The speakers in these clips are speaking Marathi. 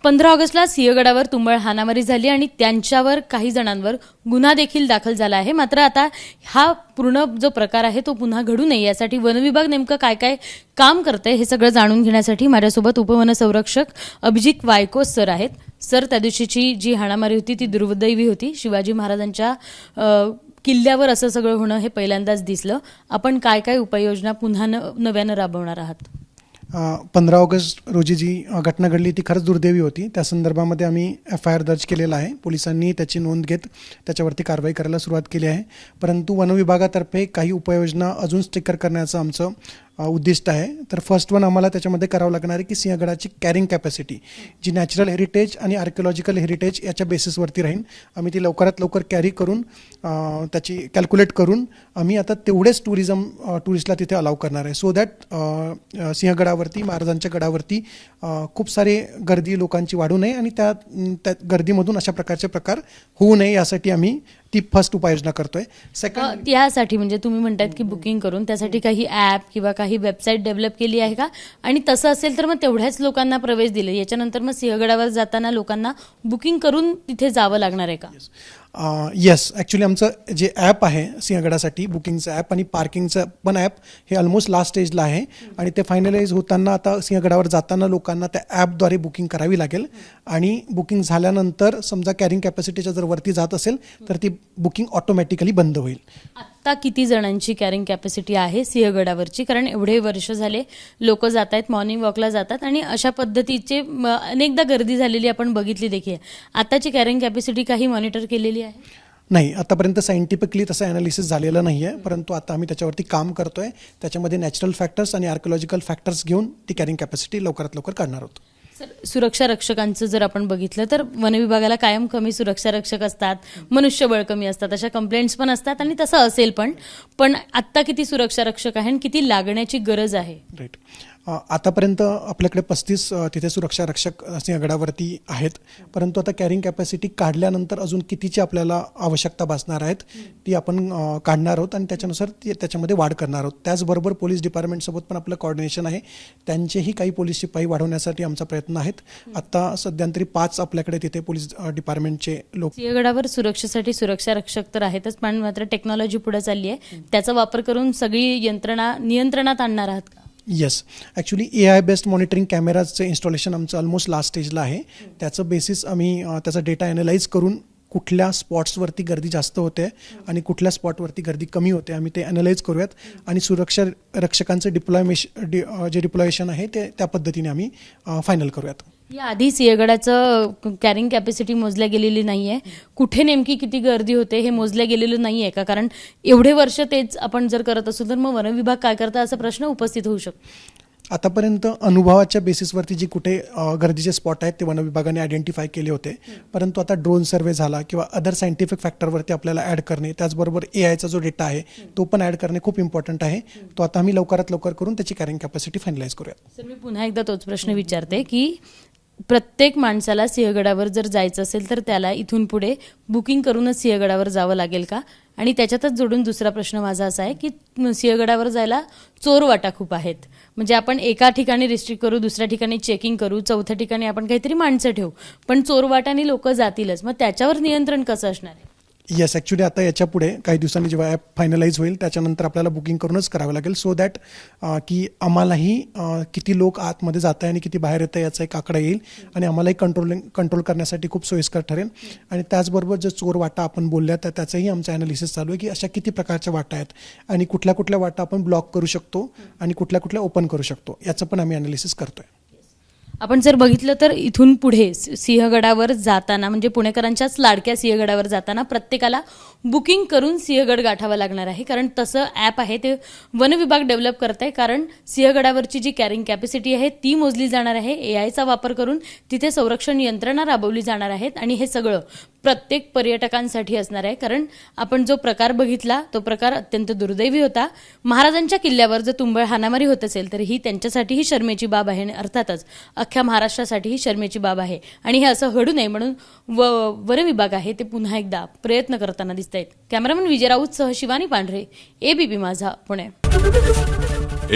15 ऑगस्टला सिंहगडावर तुंबळ हाणामारी झाली आणि त्यांच्यावर काही जणांवर गुन्हा देखील दाखल झाला आहे. मात्र आता हा पूर्ण जो प्रकार आहे तो पुन्हा घडू नये यासाठी वनविभाग नेमकं काय काय काम करतंय हे सगळं जाणून घेण्यासाठी माझ्यासोबत उपवनसंरक्षक अभिजित वायकोस सर आहेत. सर, त्या दिवशीची जी हाणामारी होती ती दुर्दैवी होती. शिवाजी महाराजांच्या किल्ल्यावर असं सगळं होणं हे पहिल्यांदाच दिसलं. आपण काय काय उपाययोजना पुन्हा नव्यानं राबवणार आहात? 15 ऑगस्ट रोजी जी घटना घडली ती खरंच दुर्दैवी होती. त्या संदर्भामध्ये आम्ही FIR दर्ज केलेला आहे. पोलिसांनी त्याची नोंद घेत त्याच्यावरती कारवाई करायला सुरुवात केली आहे. परंतु वनविभागातर्फे काही उपाययोजना अजून स्टिकर करण्याचं आमचं उद्दिष्ट आहे. तर फर्स्ट वन आम्हाला त्याच्यामध्ये करावं लागणार आहे की सिंहगडाची कॅरिंग कॅपॅसिटी जी नॅचरल हेरिटेज आणि आर्किओलॉजिकल हेरिटेज याच्या बेसिसवरती राहील. आम्ही ती लवकरात लवकर कॅरी करून त्याची कॅल्क्युलेट करून आम्ही आता तेवढेच टुरिस्टला तिथे अलाव करणार आहे. सो दॅट सिंहगडावरती महाराजांच्या गडावरती खूप सारी गर्दी लोकांची वाढू नये आणि त्या गर्दीमधून अशा प्रकारचे प्रकार होऊ नये यासाठी आम्ही ती फर्स्ट उपाययोजना करतोय. सेकंड, यासाठी म्हणजे तुम्ही म्हणतायत की बुकिंग करून त्यासाठी काही ॲप किंवा काही वेबसाईट डेव्हलप केली आहे का? आणि तसं असेल तर मग तेवढ्याच लोकांना प्रवेश दिले, याच्यानंतर मग सिंहगडावर जाताना लोकांना बुकिंग करून तिथे जावं लागणार आहे का? येस, ॲक्च्युली आमचं जे ॲप आहे सिंहगडासाठी बुकिंगचं ॲप आणि पार्किंगचं पण ॲप हे ऑलमोस्ट लास्ट स्टेजला आहे आणि ते फायनलाइज होताना आता सिंहगडावर जाताना लोकांना त्या ॲपद्वारे बुकिंग करावी लागेल आणि बुकिंग झाल्यानंतर समजा कॅरिंग कॅपॅसिटीच्या जर वरती जात असेल तर ती बुकिंग ऑटोमॅटिकली बंद होईल. आत्ता किती जणांची कॅरिंग कॅपॅसिटी आहे सिंहगडावरची? कारण एवढे वर्ष झाले लोक जात आहेत, मॉर्निंग वॉकला जातात आणि अशा पद्धतीचे अनेकदा गर्दी झालेली आपण बघितली देखील. आताची कॅरिंग कॅपॅसिटी काही मॉनिटर केलेली आहे? नाही, आतापर्यंत सायंटिफिकली तसं ॲनालिसिस झालेलं नाही आहे, परंतु आता आम्ही त्याच्यावरती काम करतोय. त्याच्यामध्ये नॅचरल फॅक्टर्स आणि आर्किओलॉजिकल फॅक्टर्स घेऊन ती कॅरिंग कॅपॅसिटी लवकरात लवकर काढणार आहोत. सुरक्षा रक्षकांचं जर आपण बघितलं तर वनविभागाला कायम कमी सुरक्षा रक्षक असतात, मनुष्यबळ कमी असतात, अशा कंप्लेंट्स पण असतात आणि तसं असेल पण आत्ता किती सुरक्षा रक्षक आहे आणि किती लागण्याची गरज आहे? राईट, आतापर्यंत आपल्याकडे 35 तिथे सुरक्षा रक्षक सिंहगडावरती आहेत. परंतु आता कॅरिंग कॅपॅसिटी काढल्यानंतर अजून कितीची आपल्याला आवश्यकता भासणार आहेत ती आपण काढणार आहोत आणि त्याच्यानुसार त्याच्यामध्ये वाढ करणार आहोत. त्याचबरोबर पोलीस डिपार्टमेंटसोबत पण आपलं कोऑर्डिनेशन आहे. त्यांचेही काही पोलीस शिपाई वाढवण्यासाठी आमचा प्रयत्न आहेत. आता सध्यांतरी 5 आपल्याकडे तिथे पोलीस डिपार्टमेंटचे लोक. सिंहगडावर सुरक्षेसाठी सुरक्षा रक्षक तर आहेतच, पण मात्र टेक्नॉलॉजी पुढे चालली आहे, त्याचा वापर करून सगळी यंत्रणा नियंत्रणात आणणार आहात का? Yes, actually AI based monitoring कॅमेराचं इन्स्टॉलेशन आमचं ऑलमोस्ट लास्ट स्टेजला आहे. त्याचं बेसिस आम्ही त्याचा डेटा ॲनालाइज करून कुठल्या स्पॉट्सवरती गर्दी जास्त होते आणि कुठल्या स्पॉटवरती गर्दी कमी होते आम्ही ते ॲनालाइज करूयात आणि सुरक्षा रक्षकांचं डिप्लॉयेशन आहे ते त्या पद्धतीने आम्ही फायनल करूयात. याआधी सिंहगडाचं कॅरिंग कॅपॅसिटी मोजल्या गेलेली नाही आहे. कुठे नेमकी किती गर्दी होते हे मोजल्या गेलेलं नाही आहे का? कारण एवढे वर्ष तेच आपण जर करत असू तर मग वनविभाग काय करता असा प्रश्न उपस्थित होऊ शकतो. आतापर्यंत अनुभवाच्या बेसिसवरती जी कुठे गर्दीचे स्पॉट आहेत ते वनविभागाने आयडेंटिफाय केले होते. परंतु आता ड्रोन सर्वे झाला किंवा अदर सायंटिफिक फॅक्टरवरती आपल्याला ॲड करणे, त्याचबरोबर AIचा जो डेटा आहे तो पण ॲड करणे खूप इम्पॉर्टंट आहे. तो आता आम्ही लवकरात लवकर करून त्याची कॅरिंग कॅपॅसिटी फायनलाइज करूया. सर, मी पुन्हा एकदा तोच प्रश्न विचारते की प्रत्येक माणसाला सिंहगडावर जर जायचं असेल तर त्याला इथून पुढे बुकिंग करूनच सिंहगडावर जावं लागेल का? आणि त्याच्यातच जोडून दुसरा प्रश्न माझा असा आहे की सिंहगडावर जायला चोरवाटा खूप आहेत. म्हणजे आपण एका ठिकाणी रिस्ट्रिक्ट करू, दुसऱ्या ठिकाणी चेकिंग करू, चौथ्या ठिकाणी आपण काहीतरी माणसं ठेवू, पण चोरवाटाने लोक जातीलच. मग त्याच्यावर नियंत्रण कसं असणार आहे? येस, ॲक्च्युली आता याच्यापुढे काही दिवसांनी जेव्हा ॲप फायनलाइज होईल त्याच्यानंतर आपल्याला बुकिंग करूनच करावं लागेल. सो दॅट की आम्हालाही किती लोक आतमध्ये जात आहे आणि किती बाहेर येतं याचा एक आकडा येईल आणि आम्हालाही कंट्रोल करण्यासाठी खूप सोयीस्कर ठरेल. आणि त्याचबरोबर जो चोर वाटा आपण बोलल्या तर त्याचंही आमचं ॲनालिसिस चालू आहे की अशा किती प्रकारच्या वाटा आहेत आणि कुठल्या कुठल्या वाटा आपण ब्लॉक करू शकतो आणि कुठल्या कुठल्या ओपन करू शकतो याचं पण आम्ही ॲनालिसिस करतोय. आपण जर बघितलं तर इथून पुढे सिंहगडावर जाताना म्हणजे पुणेकरांच्याच लाडक्या सिंहगडावर जाताना प्रत्येकाला बुकिंग करून सिंहगड गाठावा लागणार आहे. कारण तसं ॲप आहे ते वनविभाग डेव्हलप करत आहे. कारण सिंहगडावरची जी कॅरिंग कॅपॅसिटी आहे ती मोजली जाणार आहे. AIचा वापर करून तिथे संरक्षण यंत्रणा राबवली जाणार आहेत आणि हे सगळं प्रत्येक पर्यटकांसाठी असणार आहे. कारण आपण जो प्रकार बघितला तो प्रकार अत्यंत दुर्दैवी होता. महाराजांच्या किल्ल्यावर जर तुंबळ हाणामारी होत असेल तर ही त्यांच्यासाठीही शर्मेची बाब आहे आणि अर्थातच अख्ख्या महाराष्ट्रासाठीही शर्मेची बाब आहे. आणि हे असं घडू नये म्हणून वनविभाग आहे ते पुन्हा एकदा प्रयत्न करताना दिसत आहेत. कॅमेरामन विजय राऊतसह शिवानी पांढरे, ABP माझा, पुणे.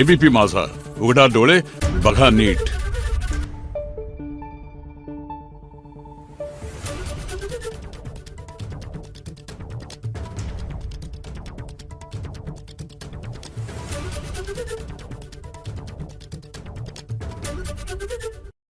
ABP माझा, उघडा डोळे बघा नीट.